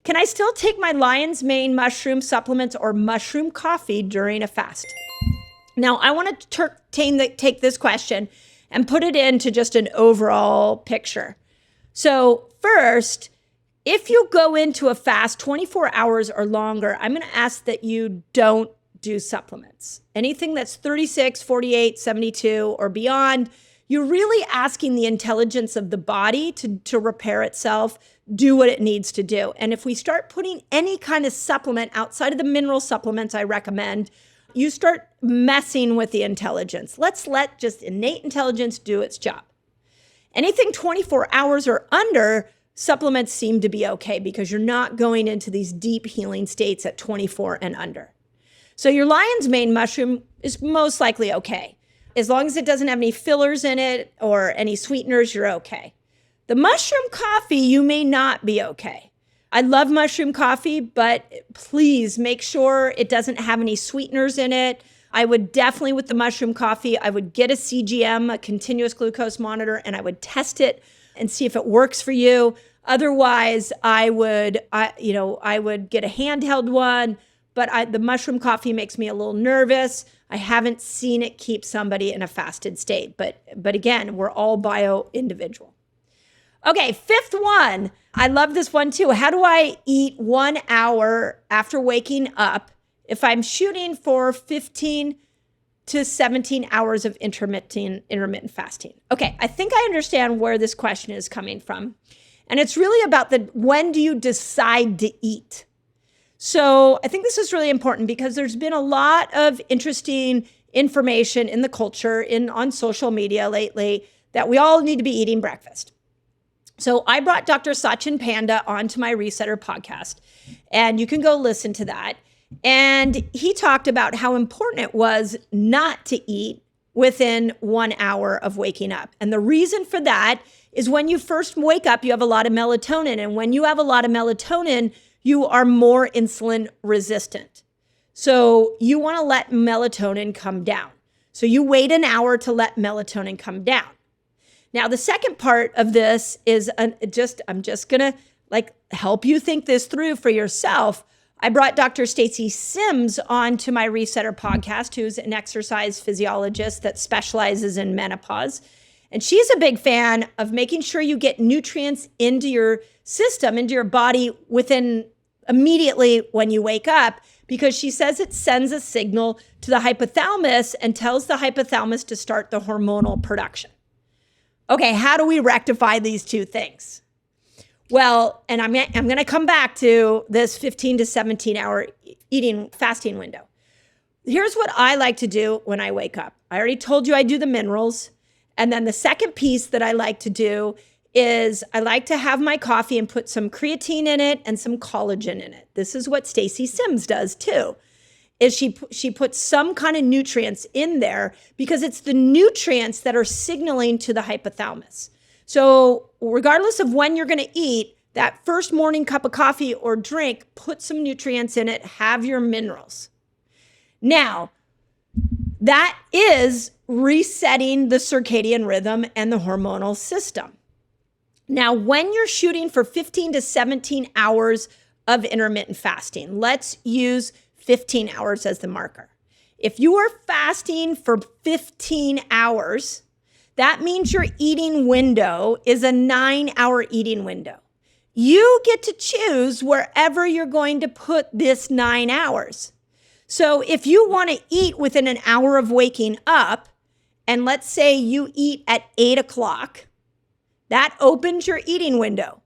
Can I still take my lion's mane mushroom supplements or mushroom coffee during a fast? Now, I want to take this question and put it into just an overall picture. So first, if you go into a fast 24 hours or longer, I'm going to ask that you don't do supplements. Anything that's 36, 48, 72 or beyond, you're really asking the intelligence of the body to repair itself, do what it needs to do. And if we start putting any kind of supplement outside of the mineral supplements I recommend, you start messing with the intelligence. Let's let just innate intelligence do its job. Anything 24 hours or under, supplements seem to be okay because you're not going into these deep healing states at 24 and under. So your lion's mane mushroom is most likely okay. As long as it doesn't have any fillers in it or any sweeteners, you're okay. The mushroom coffee, you may not be okay. I love mushroom coffee, but please make sure it doesn't have any sweeteners in it. I would definitely, with the mushroom coffee, I would get a CGM, a continuous glucose monitor, and I would test it and see if it works for you. Otherwise, I would get a handheld one, but the mushroom coffee makes me a little nervous. I haven't seen it keep somebody in a fasted state, but again, we're all bio-individual. Okay, fifth one. I love this one too. How do I eat 1 hour after waking up if I'm shooting for 15 to 17 hours of intermittent fasting? Okay, I think I understand where this question is coming from. And it's really about when do you decide to eat? So I think this is really important because there's been a lot of interesting information in the culture, on social media lately, that we all need to be eating breakfast. So I brought Dr. Sachin Panda onto my Resetter podcast, and you can go listen to that. And he talked about how important it was not to eat within 1 hour of waking up. And the reason for that is when you first wake up, you have a lot of melatonin. And when you have a lot of melatonin, you are more insulin resistant. So you want to let melatonin come down. So you wait an hour to let melatonin come down. Now, the second part of this is I'm just going to help you think this through for yourself. I brought Dr. Stacy Sims on to my Resetter podcast, who's an exercise physiologist that specializes in menopause. And she's a big fan of making sure you get nutrients into your system, into your body immediately when you wake up, because she says it sends a signal to the hypothalamus and tells the hypothalamus to start the hormonal production. Okay, how do we rectify these two things? Well, and I'm going to come back to this 15 to 17 hour fasting window. Here's what I like to do when I wake up. I already told you I do the minerals. And then the second piece that I like to do is I like to have my coffee and put some creatine in it and some collagen in it. This is what Stacy Sims does too. Is she puts some kind of nutrients in there because it's the nutrients that are signaling to the hypothalamus. So regardless of when you're going to eat, that first morning cup of coffee or drink, put some nutrients in it, have your minerals. Now, that is resetting the circadian rhythm and the hormonal system. Now, when you're shooting for 15 to 17 hours of intermittent fasting, let's use 15 hours as the marker. If you are fasting for 15 hours, that means your eating window is a 9-hour eating window. You get to choose wherever you're going to put this 9 hours. So if you want to eat within an hour of waking up, and let's say you eat at 8 o'clock, that opens your eating window.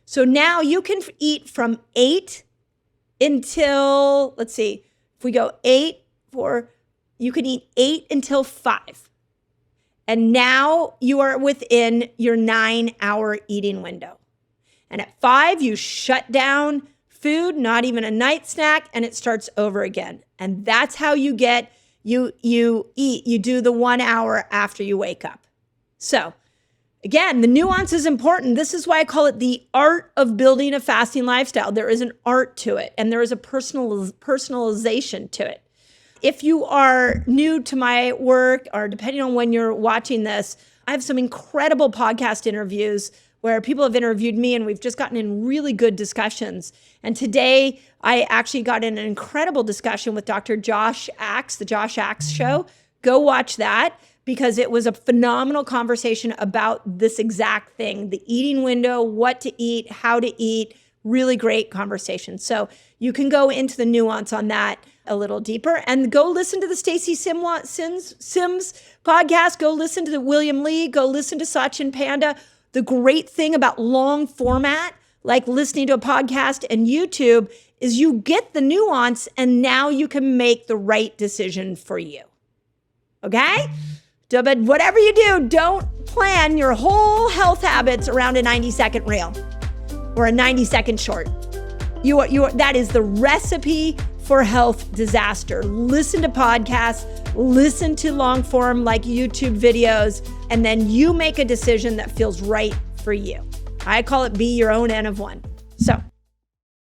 So now you can eat from 8 until, let's see, if we go 8, 4, you can eat 8 until 5. And now you are within your 9-hour eating window. And at 5, you shut down food, not even a night snack, and it starts over again. And that's how you eat. You do the 1 hour after you wake up. So again, the nuance is important. This is why I call it the art of building a fasting lifestyle. There is an art to it, and there is a personalization to it. If you are new to my work, or depending on when you're watching this, I have some incredible podcast interviews where people have interviewed me and we've just gotten in really good discussions. And today I actually got in an incredible discussion with Dr. Josh Axe, the Josh Axe Show. Go watch that because it was a phenomenal conversation about this exact thing, the eating window, what to eat, how to eat, really great conversation. So you can go into the nuance on that a little deeper and go listen to the Stacey Sims podcast. Go listen to the William Lee, go listen to Sachin Panda. The great thing about long format, like listening to a podcast and YouTube, is you get the nuance and now you can make the right decision for you. Okay? But whatever you do, don't plan your whole health habits around a 90-second reel or a 90-second short. That is the recipe for health disaster. Listen to podcasts, listen to long form like YouTube videos, and then you make a decision that feels right for you. I call it be your own N of one. So